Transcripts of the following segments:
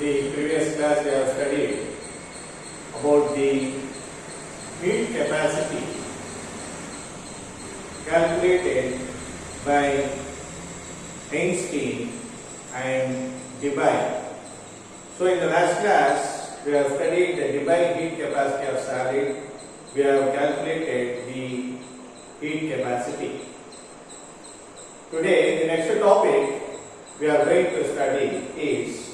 the previous class we have studied about the heat capacity calculated by Einstein and Debye. So in the last class we have studied the Debye heat capacity of solid. We have calculated the heat capacity. Today the next topic we are going to study is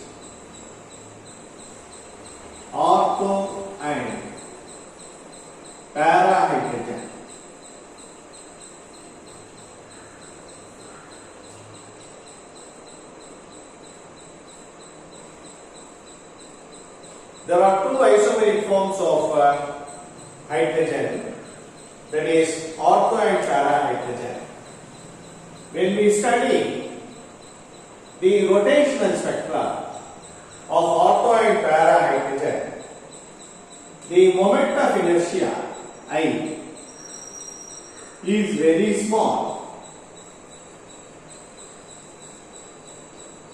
ortho and para hydrogen. There are two isomeric forms of hydrogen, that is ortho and para hydrogen. When we study the rotational spectra of ortho and para hydrogen, the moment of inertia I is very small.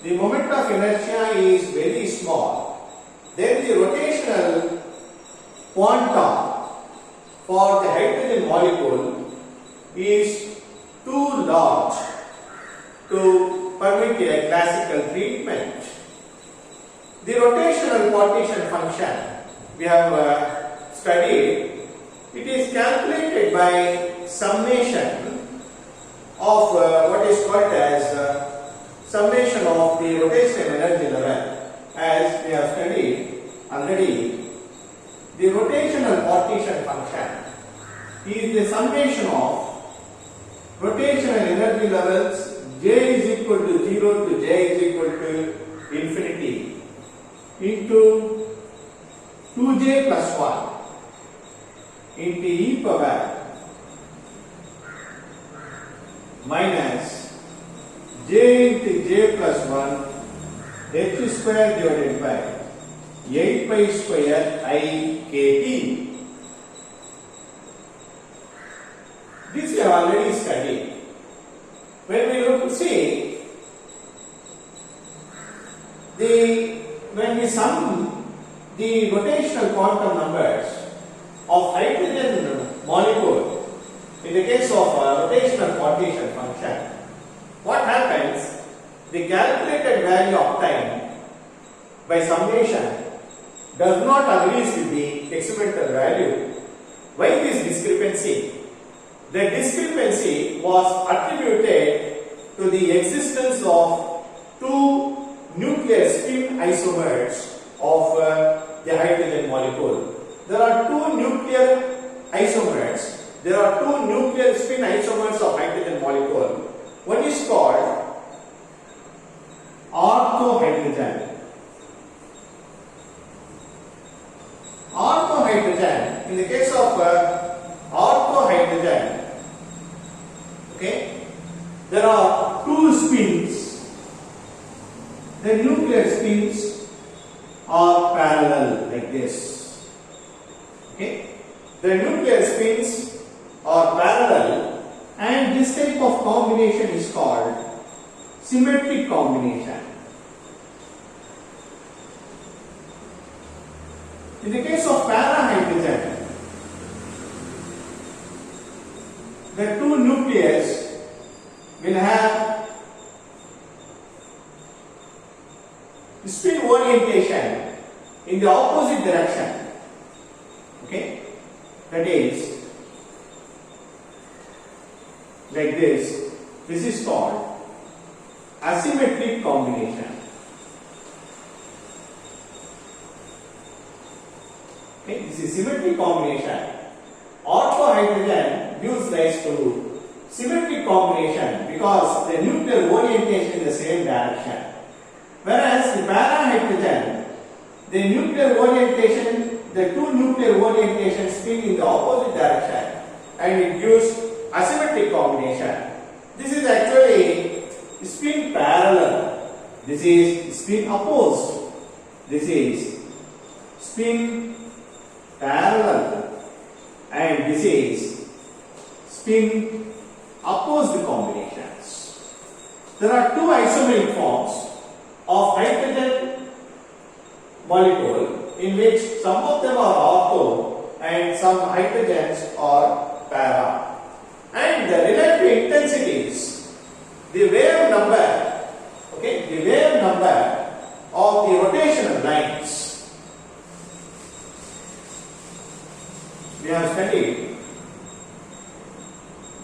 The moment of inertia is very small. Then the rotational quantum for the hydrogen molecule is too large to permit a classical treatment. The rotational partition function we have studied. It is calculated by summation of what is called as summation of the rotational energy level. As we have studied already, the rotational partition function is the summation of rotational energy levels J is equal to 0 to J is equal to infinity into 2J plus 1 into e power minus J into J plus 1 h square divided by 8 pi square I kt. This we have already studied. When we look to see when we sum the rotational quantum numbers of hydrogen molecule in the case of rotational partition function, what happens? The calculated value of time by summation does not agree with the experimental value. Why this discrepancy? The discrepancy was attributed to the existence of two nuclear spin isomers of the hydrogen molecule. There are two nuclear isomers. There are two nuclear spin isomers of hydrogen molecule. One is called orthohydrogen. Orthohydrogen, in the case of orthohydrogen, okay, there are two spins. The nuclear spins are parallel like this. Okay, the nuclear spins are parallel, and this type of combination is called symmetric combination. In the case of para-hydrogen, the two nucleus will have spin orientation in the opposite direction. Okay, that is like this. This is called asymmetric combination. Okay, this is symmetric combination. Orthohydrogen gives rise to symmetric combination because the nuclear orientation in the same direction. Whereas the para-hydrogen, the nuclear orientation, the two nuclear orientations spin in the opposite direction, and it gives asymmetric combination. This is actually spin parallel. This is spin opposed. This is spin parallel, and this is spin opposed combinations. There are two isomeric forms of hydrogen molecule in which some of them are ortho and some hydrogens are para. And the relative intensities, the wave number, okay, the wave number of the rotational lines we have studied.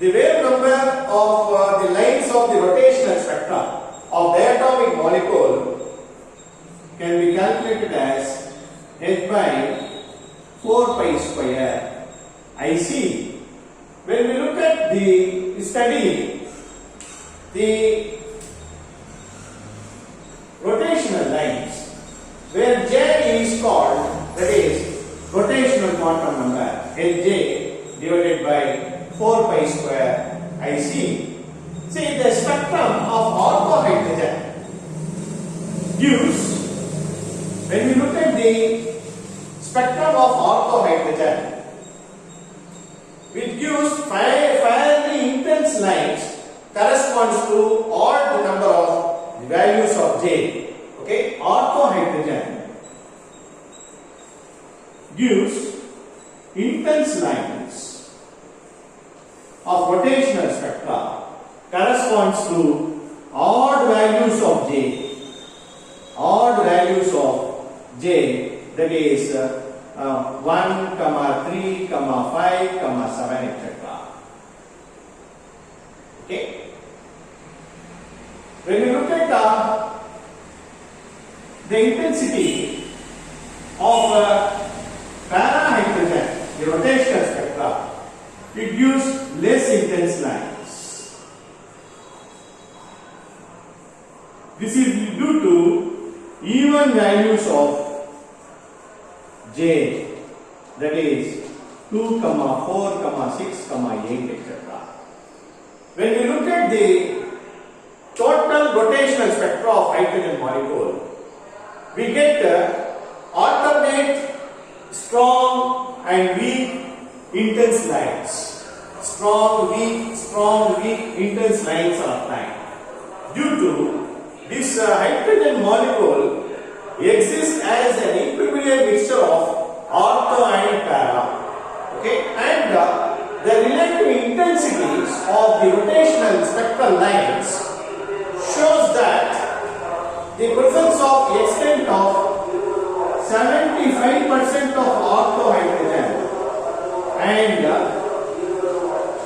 The wave number of the lines of the rotational spectrum of diatomic molecule can be calculated as h by 4 pi square IC. When we look at the study, the rotational lines, where J is called, that is rotational quantum number, Hj divided by 4 pi square IC. See, the spectrum of orthohydrogen gives, when we look at the spectrum of orthohydrogen, which gives fairly intense lines, corresponds to odd number of values of J. Okay, orthohydrogen gives intense lines of rotational spectra, corresponds to odd values of J. Odd values of J, that is 1, 3, 5, 7, etc. Okay. When you look at the intensity of para-hydrogen, the rotational spectra, it gives less intense lines. This is due to even values of J, that is 2, 4, 6, 8, etc. When we look at the total rotational spectra of hydrogen molecule, we get alternate strong and weak intense lines. Strong, weak, intense lines are obtained. Due to this hydrogen molecule exists as an equilibrium mixture of ortho and para. Okay, and the relative intensities of the rotational spectral lines shows that the presence of the extent of 75% of orthohydrogen and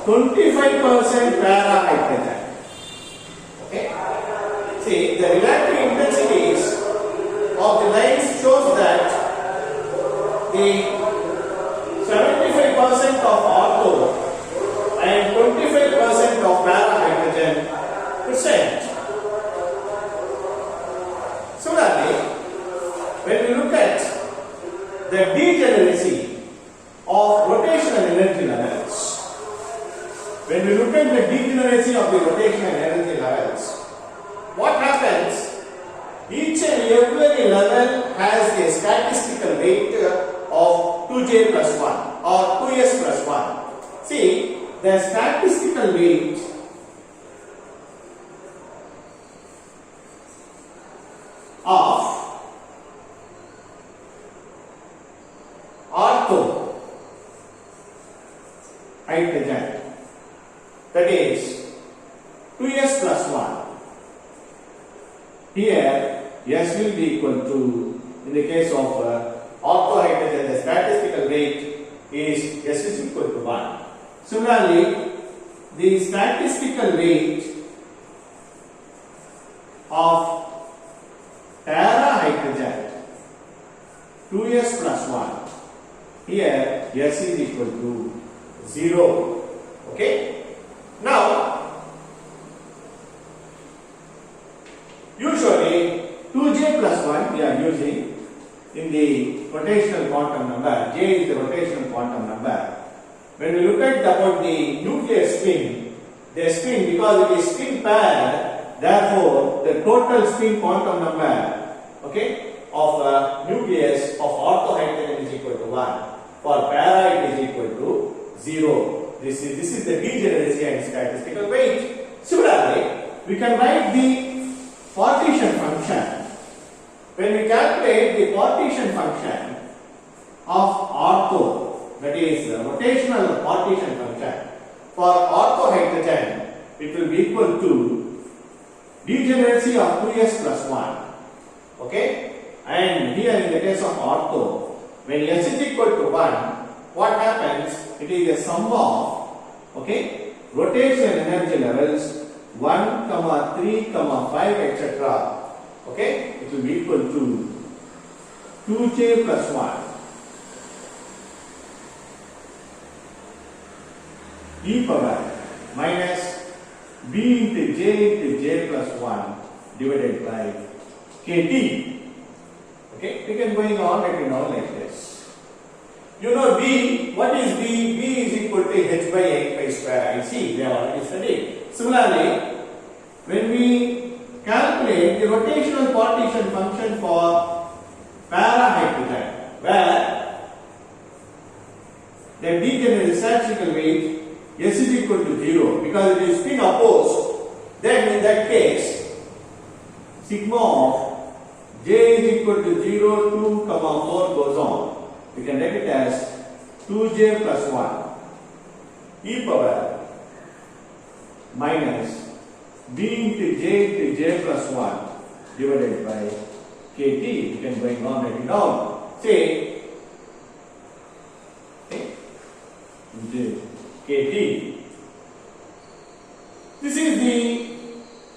25% para-hydrogen. Okay, see, the relative intensities of the lines shows that the 75% of ortho and 25% of para-hydrogen present. Similarly, when we look at the degeneracy of rotational energy levels, when we look at the degeneracy of the rotational energy levels, what happens? Each and every level has a statistical weight of 2j plus 1 or 2s plus 1. See, the statistical weight of ortho hydrogen, that is 2s plus 1. Here S will be equal to, in the case of orthohydrogen, the statistical weight is S is equal to 1. Similarly, the statistical weight of para-hydrogen, 2s plus 1, here S is equal to 0. Okay. Now, usually 2j plus 1 we are using in the rotational quantum number. J is the rotational quantum number. When we look at about the nuclear spin, the spin, because it is spin paired, therefore the total spin quantum number, okay, of nucleus of orthohydrogen is equal to 1. For para it is equal to 0. This is the degeneracy and statistical weight. Similarly, we can write the partition function when we calculate the partition function of ortho, that is rotational partition function for orthohydrogen, it will be equal to degeneracy of 2s plus 1. Okay? And here in the case of ortho, when s is equal to 1, what happens? It is a sum of, okay, rotational energy levels 1, 3, 5, etc. Okay? It will be equal to 2j plus 1 e power minus b into j plus 1 divided by kt. Okay, we can going on writing down like this. You know B, what is B? B is equal to h by 8 pi square. I see, we have already studied. Similarly, when we calculate the rotational partition function for para-hydrogen, where the degenerate statistical weight S is equal to 0 because it is spin opposed, then in that case, sigma of j is equal to 0, 2, 4 goes on. We can write it as 2j plus 1 e power minus b into j plus 1 divided by kt. We can going on writing down. Say, okay, into kt. This is the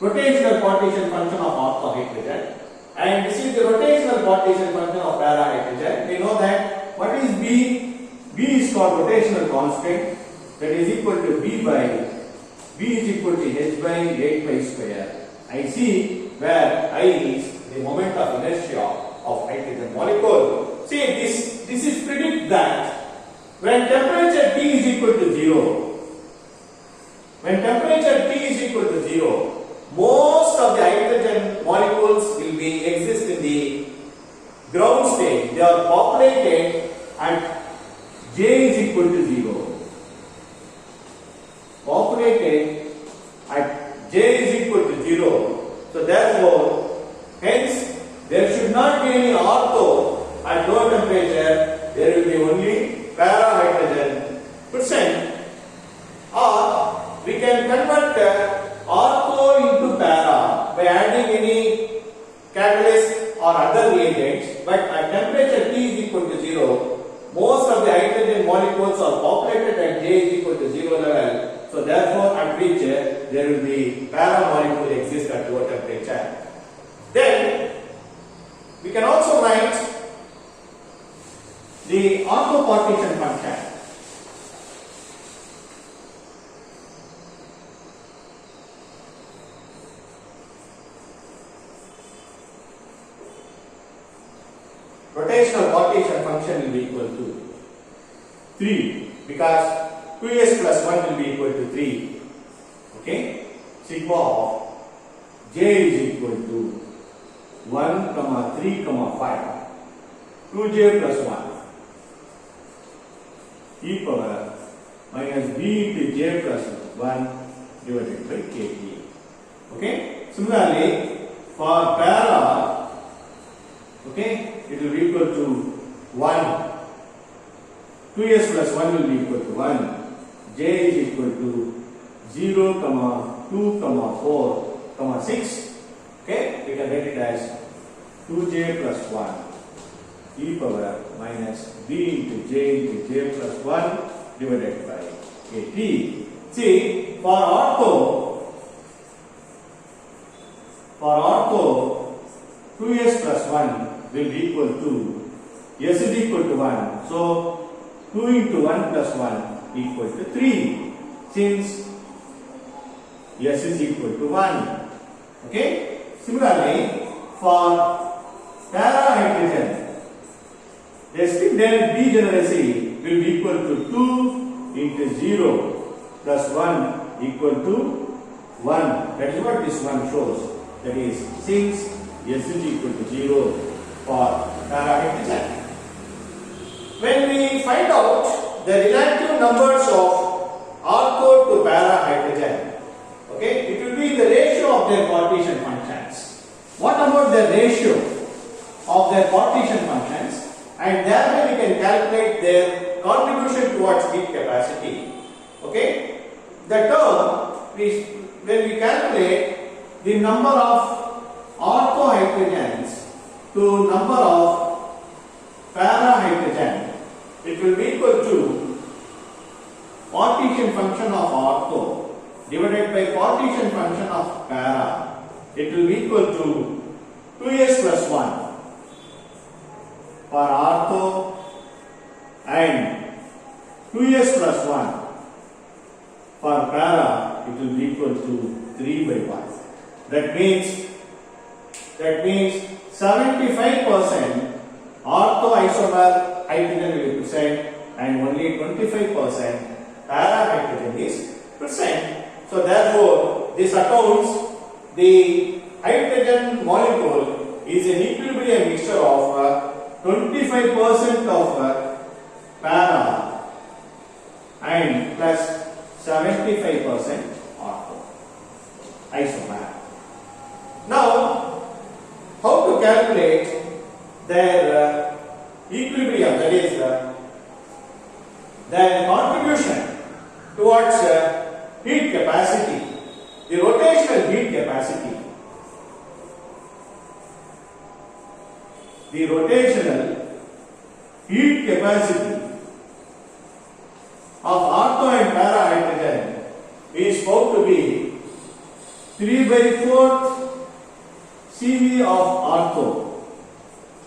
rotational partition function of orthohydrogen. And this is the rotational partition function of para-hydrogen. We know that what is B? B is called rotational constant, that is equal to B is equal to h by 8 pi square. I see where I is the moment of inertia of hydrogen molecule. See, this is predict that when temperature T is equal to 0, when temperature T is equal to 0, most of the hydrogen molecules will be exist in the ground state. They are populated at J is equal to 0. Populated at J is equal to 0. So therefore, hence there should not be any ortho at low temperature. There will be only para-hydrogen present. Or we can convert ortho into para by adding any catalyst or other reagents, but at temperature T is equal to 0, most of the hydrogen molecules are populated at J is equal to 0 level. So therefore, at which there will be para molecule exist at low temperature. Then we can also write the ortho partition function. Rotational partition function will be equal to 3 because 2s plus 1 will be equal to 3. Okay? Sigma of j is equal to 1, 3, 5. 2j plus 1 e power minus b into j plus 1 divided by kt. Okay? Similarly, for para, okay, it will be equal to 1. 2s plus 1 will be equal to 1. J is equal to 0, 2, 4, 6. Okay, we can write it as 2j plus 1 e power minus b into j plus 1 divided by kt. See, for ortho, 2s plus 1 will be equal to, s is equal to 1. So, 2 into 1 plus 1 equal to 3, since s is equal to 1. Okay? Similarly, for para-hydrogen, the spin degeneracy will be equal to 2 into 0 plus 1 equal to 1. That is what this one shows. That is, since s is equal to 0 for para-hydrogen. When we find out the relative numbers of ortho to para-hydrogen, okay, it will be the ratio of their partition functions. What about the ratio? Okay? The term, when we calculate the number of orthohydrogens to number of para-hydrogen, it will be equal to partition function of ortho divided by partition function of para. It will be equal to 2s plus 1 for ortho and 2s plus 1 for para. It will be equal to 3 by 1. That means 75% orthoisomer hydrogen will be present and only 25% para hydrogen is present. So therefore, this accounts the hydrogen molecule is an equilibrium mixture of 25% of para and plus 75% ortho isomer. Now, how to calculate their equilibrium, that is their contribution towards heat capacity, the rotational heat capacity. The rotational heat capacity of ortho and para hydrogen is found to be 3 by 4th CV of ortho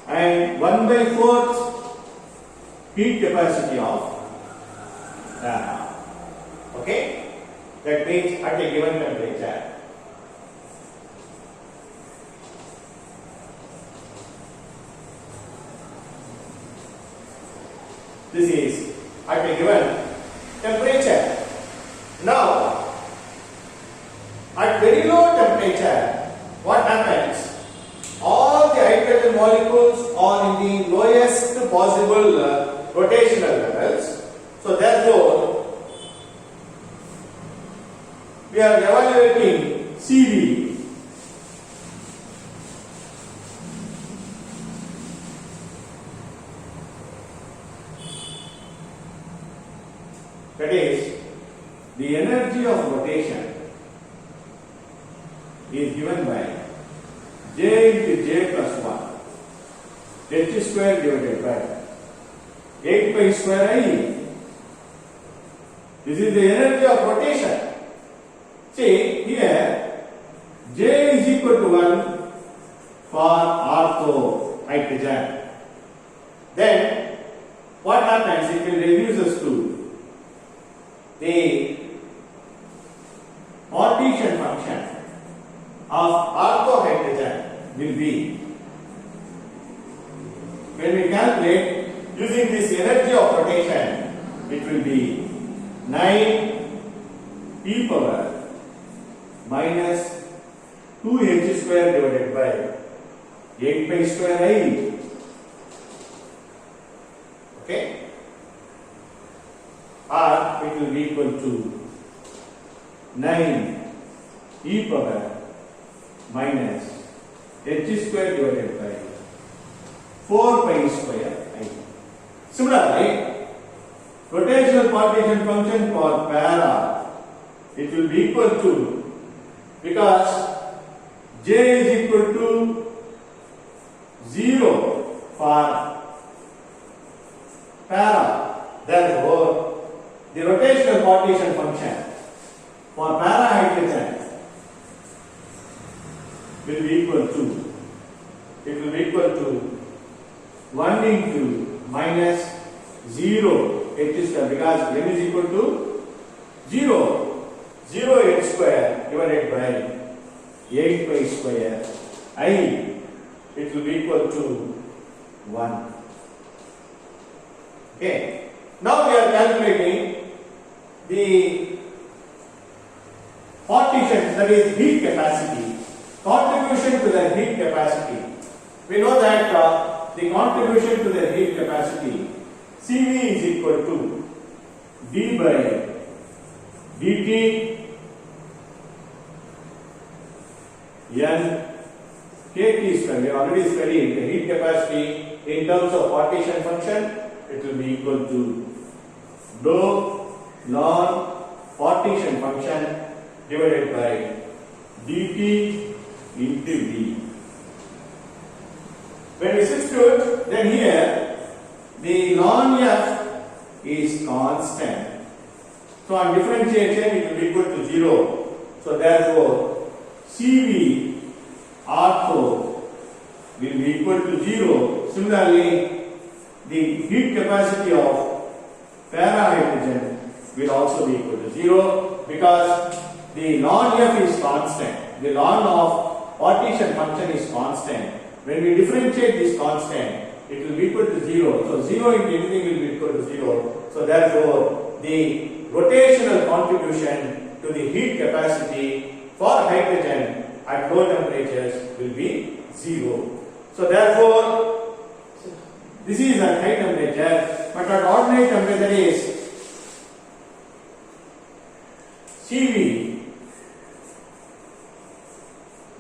and 1 by 4th heat capacity of para. Okay? That means at a given temperature, this is at a given temperature. Now, at very low temperature, what happens? All the hydrogen molecules are in the lowest possible rotational levels. So therefore, we are evaluating CV. That is, the energy of rotation is given by J into J plus 1, H square divided by 8 pi square I. This is the energy of rotation. See, here J is equal to 1 for ortho hydrogen. Then what happens? It will reduce us to the partition function of ortho hydrogen will be, when we calculate using this energy of rotation, it will be 9 e power minus 2h square divided by 8 pi square I. Okay? Or it will be equal to 9 e power minus h square divided by 4 pi square I. Similarly, rotational partition function for para, it will be equal to, because J is equal to 0 for para, therefore the rotational partition function for para hydrogen will be equal to, it will be equal to 1 into minus 0 h square, because m is equal to 0 h square divided by 8 pi square I. It will be equal to 1. Okay. Now we are calculating the partition, that is heat capacity, contribution to the heat capacity. We know that the contribution to the heat capacity CV is equal to d by dt n kT square. We have already studied the heat capacity in terms of partition function. It will be equal to dou ln partition function divided by dt into v. When we substitute, then here the ln f is constant. So on differentiation it will be equal to 0. So therefore Cv ortho will be equal to 0. Similarly, the heat capacity of para-hydrogen will also be equal to 0 because the ln f is constant. The ln of partition function is constant. When we differentiate this constant, it will be equal to 0. So 0 into anything will be equal to 0. So therefore, the rotational contribution to the heat capacity for hydrogen at low temperatures will be 0. So therefore, this is at high temperature, but at ordinary temperature is Cv.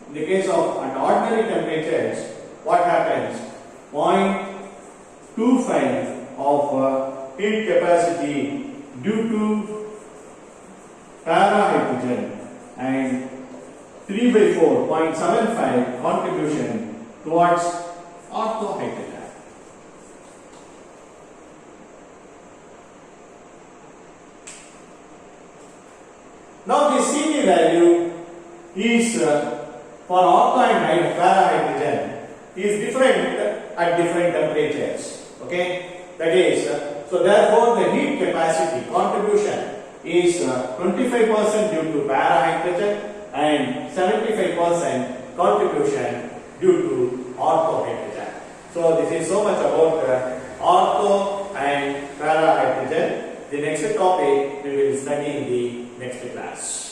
In the case of at ordinary temperatures, what happens? 0.25 of heat capacity due to para-hydrogen and 3 by 4, 0.75 contribution towards ortho-hydrogen. Now the Cv value is for ortho and para-hydrogen is different at different temperatures. Okay, that is so therefore the heat capacity contribution is 25% due to para-hydrogen and 75% contribution due to ortho-hydrogen. So this is so much about ortho and para-hydrogen. The next topic we will study in the next class.